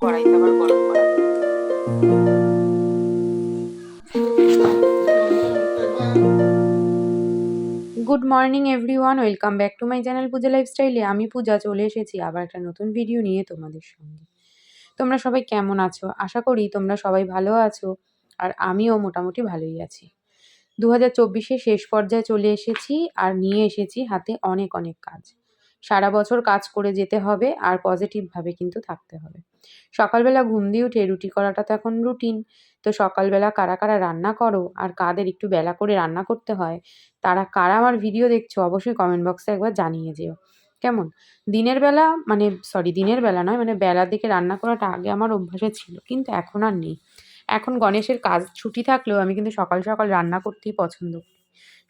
কড়াইতে আবার গরম করা হলো। Good morning everyone, welcome back to my channel Puja লাইফস্টাইলে। আমি পূজা চলে এসেছি আবার একটা নতুন ভিডিও নিয়ে তোমাদের সঙ্গে। তোমরা সবাই কেমন আছো? আশা করি তোমরা সবাই ভালো আছো, আর আমিও মোটামুটি ভালোই আছি। 2024 শেষ পর্যায়ে চলে এসেছি, আর নিয়ে এসেছি হাতে অনেক অনেক কাজ। সারা বছর কাজ করে যেতে হবে, আর পজিটিভভাবে কিন্তু থাকতে হবে। সকালবেলা ঘুম দিয়ে উঠে রুটি করাটা তো এখন রুটিন। তো সকালবেলা কারা কারা রান্না করো, আর কাদের একটু বেলা করে রান্না করতে হয়, তারা কারা আমার ভিডিও দেখছো অবশ্যই কমেন্ট বক্সে একবার জানিয়ে যেও। কেমন? দিনের বেলা দিনের বেলা নয়, মানে বেলার দিকে রান্না করাটা আগে আমার অভ্যাসে ছিল, কিন্তু এখন আর নেই। এখন গণেশের কাজ ছুটি থাকলেও আমি কিন্তু সকাল সকাল রান্না করতেই পছন্দ করি।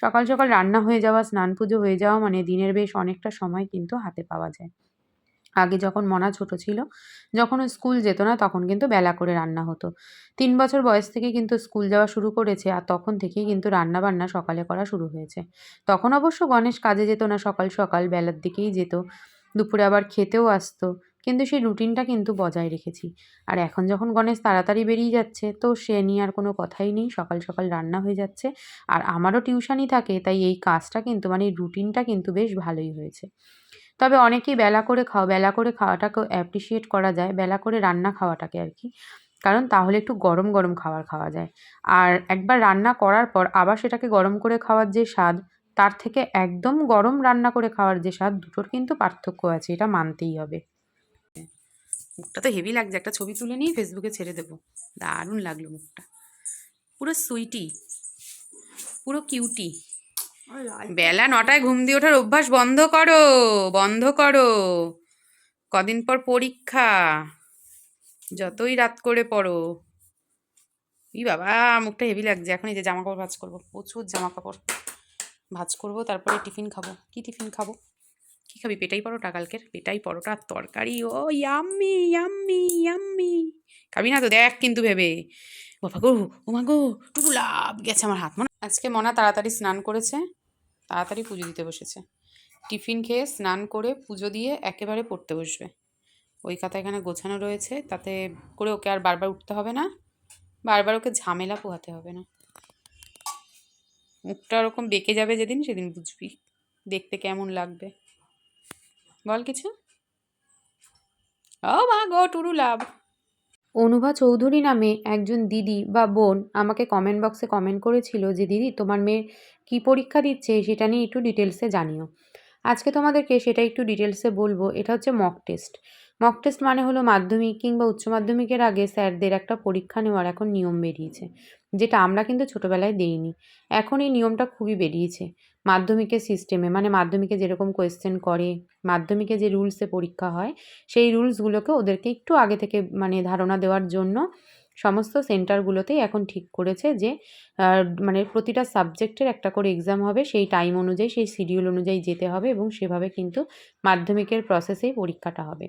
সকাল সকাল রান্না হয়ে যাওয়া, স্নান পুজো হয়ে যাওয়া মানে দিনের বেশ অনেকটা সময় কিন্তু হাতে পাওয়া যায়। আগে যখন মনা ছোট ছিল, যখন ও স্কুল যেত না, তখন কিন্তু বেলা করে রান্না হতো। 3 বছর বয়স থেকে কিন্তু স্কুল যাওয়া শুরু করেছে, আর তখন থেকেই কিন্তু রান্না বান্না সকালে করা শুরু হয়েছে। তখন অবশ্য গণেশ কাজে যেত না, সকাল সকাল বেলার দিকেই যেত, দুপুরে আবার খেতেও আসতো। কিন্তু সেই রুটিনটা কিন্তু বজায় রেখেছি। আর এখন যখন গণেশ তাড়াতাড়ি বেরিয়ে যাচ্ছে, তো সে নিয়ে আর কোনো কথাই নেই, সকাল সকাল রান্না হয়ে যাচ্ছে। আর আমারও টিউশনই থাকে, তাই এই কাজটা কিন্তু মানে রুটিনটা কিন্তু বেশ ভালোই হয়েছে। তবে অনেকেই বেলা করে খাও, বেলা করে খাওয়াটাকেও অ্যাপ্রিসিয়েট করা যায়, বেলা করে রান্না খাওয়াটাকে আর কি। কারণ তাহলে একটু গরম গরম খাবার খাওয়া যায়। আর একবার রান্না করার পর আবার সেটাকে গরম করে খাওয়ার যে স্বাদ, তার থেকে একদম গরম রান্না করে খাওয়ার যে স্বাদ, দুটোর কিন্তু পার্থক্য আছে, এটা মানতেই হবে। মুখটা তো হেভি লাগছে, একটা ছবি তুলে নিয়ে ফেসবুকে ছেড়ে দেবো। দারুণ লাগলো মুখটা, পুরো সুইটি, পুরো কিউটি। বেলা 9টায় ঘুম দিয়ে ওঠার অভ্যাস বন্ধ করো, বন্ধ করো। কদিন পর পরীক্ষা, যতই রাত করে পড়ো। ই বাবা, মুখটা হেভি লাগছে। এখন এই যে জামা কাপড় ভাঁজ করবো, প্রচুর জামা কাপড় ভাঁজ করবো, তারপরে টিফিন খাবো। কি টিফিন খাবো? কি খাবি? পেটাই পরোটা, কালকের পেটাই পরোটা আর তরকারি। ও ইয়াম্মি ইয়াম্মি ইয়াম্মি। খাবি না তো দেখ কিন্তু ভেবে। বাবা গো, ও মা গো, টুটু লাভ গেছে আমার হাত। মনে আজকে মনা তাড়াতাড়ি স্নান করেছে, তাড়াতাড়ি পুজো দিতে বসেছে। টিফিন খেয়ে স্নান করে পুজো দিয়ে একেবারে পড়তে বসবে। ওই খাতা এখানে গোছানো রয়েছে, তাতে করে ওকে আর বারবার উঠতে হবে না, বারবার ওকে ঝামেলা পোহাতে হবে না। মুখটা ওরকম বেঁকে যাবে যেদিন, সেদিন বুঝবি দেখতে কেমন লাগবে। বল কিছু। ও মা গো, টুরু লাভ। অনুভা চৌধুরী নামে একজন দিদি বা বোন আমাকে কমেন্ট বক্সে কমেন্ট করেছিল যে দিদি, তোমার মেয়ে কী পরীক্ষা দিচ্ছে সেটা নিয়ে একটু ডিটেলসে জানিও। আজকে তোমাদেরকে সেটা একটু ডিটেলসে বলবো। এটা হচ্ছে মক টেস্ট। মক টেস্ট মানে হলো মাধ্যমিক কিংবা উচ্চ মাধ্যমিকের আগে স্যারদের একটা পরীক্ষা নেওয়ার এখন নিয়ম বেরিয়েছে, যেটা আমরা কিন্তু ছোটোবেলায় দেইনি। এখন এই নিয়মটা খুবই বেরিয়েছে মাধ্যমিকের সিস্টেমে, মানে মাধ্যমিকে যেরকম কোয়েশ্চেন করে, মাধ্যমিকে যে রুলসে পরীক্ষা হয়, সেই রুলসগুলোকে ওদেরকে একটু আগে থেকে মানে ধারণা দেওয়ার জন্য সমস্ত সেন্টারগুলোতেই এখন ঠিক করেছে যে মানে প্রতিটা সাবজেক্টের একটা করে এক্সাম হবে, সেই টাইম অনুযায়ী, সেই শিডিউল অনুযায়ী যেতে হবে, এবং সেভাবে কিন্তু মাধ্যমিকের প্রসেসেই পরীক্ষাটা হবে।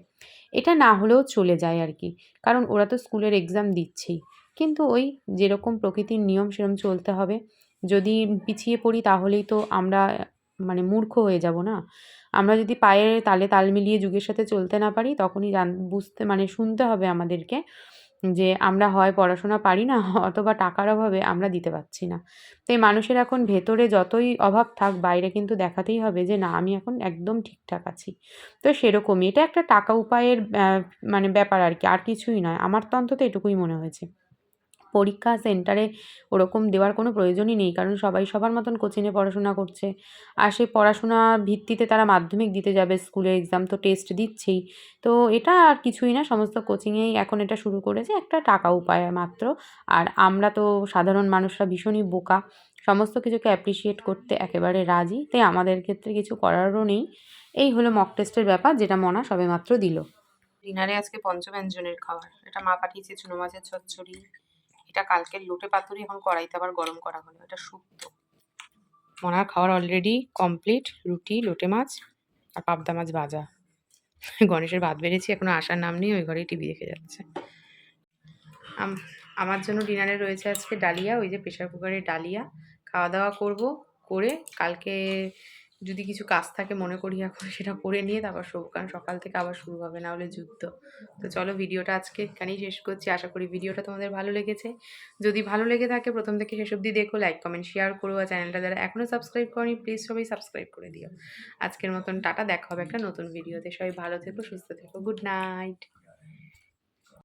এটা না হলেও চলে যায় আর কি, কারণ ওরা তো স্কুলের এক্সাম দিচ্ছেই। কিন্তু ওই যেরকম প্রকৃতির নিয়ম সেরকম চলতে হবে। যদি পিছিয়ে পড়ি তাহলেই তো আমরা মানে মূর্খ হয়ে যাব না। আমরা যদি পায়ের তালে তাল মিলিয়ে যুগের সাথে চলতে না পারি, তখনই বুঝতে মানে শুনতে হবে আমাদেরকে যে আমরা হয় পড়াশোনা পারি না, অথবা টাকার অভাবে আমরা দিতে পারছি না। তাই মানুষের এখন ভেতরে যতই অভাব থাক, বাইরে কিন্তু দেখাতেই হবে যে না, আমি এখন একদম ঠিকঠাক আছি। তো সেরকমই এটা একটা টাকা উপায়ের মানে ব্যাপার আর কি, আর কিছুই নয়। আমার তো অন্তত এটুকুই মনে হয়েছে। পরীক্ষা সেন্টারে ওরকম দেওয়ার কোনো প্রয়োজনই নেই, কারণ সবাই সবার মতন কোচিংয়ে পড়াশোনা করছে। আর সেই পড়াশোনা ভিত্তিতে তারা মাধ্যমিক দিতে যাবে, স্কুলের এক্সাম তো টেস্ট দিচ্ছেই। তো এটা আর কিছুই না, সমস্ত কোচিংয়েই এখন এটা শুরু করেছে, একটা টাকা উপায় মাত্র। আর আমরা তো সাধারণ মানুষরা ভীষণই বোকা, সমস্ত কিছুকে অ্যাপ্রিসিয়েট করতে একেবারে রাজি, তাই আমাদের ক্ষেত্রে কিছু করারও নেই। এই হলো মক টেস্টের ব্যাপার, যেটা মনা সবেমাত্র দিল। ডিনারে আজকে পঞ্চব্যঞ্জনের খাবার, এটা মা পাঠিয়েছে চুনো মাছের চচ্চড়ি, এটা কালকের লোটে পাতুরি এখন কড়াইতে আবার গরম করা হলো, এটা শুক্তো। মনার খাওয়ার অলরেডি কমপ্লিট, রুটি, লোটে মাছ আর পাবদা মাছ ভাজা। গণেশের ভাত বেড়েছি, এখনো আসার নাম নেই, ওই ঘরেই টিভি দেখে যাচ্ছে। আমার জন্য ডিনারে রয়েছে আজকে ডালিয়া, ওই যে প্রেশার কুকারের ডালিয়া। খাওয়া দাওয়া করব, করে কালকে যদি কিছু কাজ থাকে মনে করি এখন সেটা করে নিয়ে তারপর শোবো, কারণ সকাল থেকে আবার শুরু হবে, না হলে যুদ্ধ। তো চলো ভিডিওটা আজকে এখানেই শেষ করছি। আশা করি ভিডিওটা তোমাদের ভালো লেগেছে। যদি ভালো লেগে থাকে প্রথম থেকে শেষ অবধি দেখো, লাইক কমেন্ট শেয়ার করো, আর চ্যানেলটা যারা এখনও সাবস্ক্রাইব করনি প্লিজ সবাই সাবস্ক্রাইব করে দিও। আজকের মতন টাটা, দেখা হবে একটা নতুন ভিডিওতে। সবাই ভালো থেকো, সুস্থ থেকো, গুড নাইট।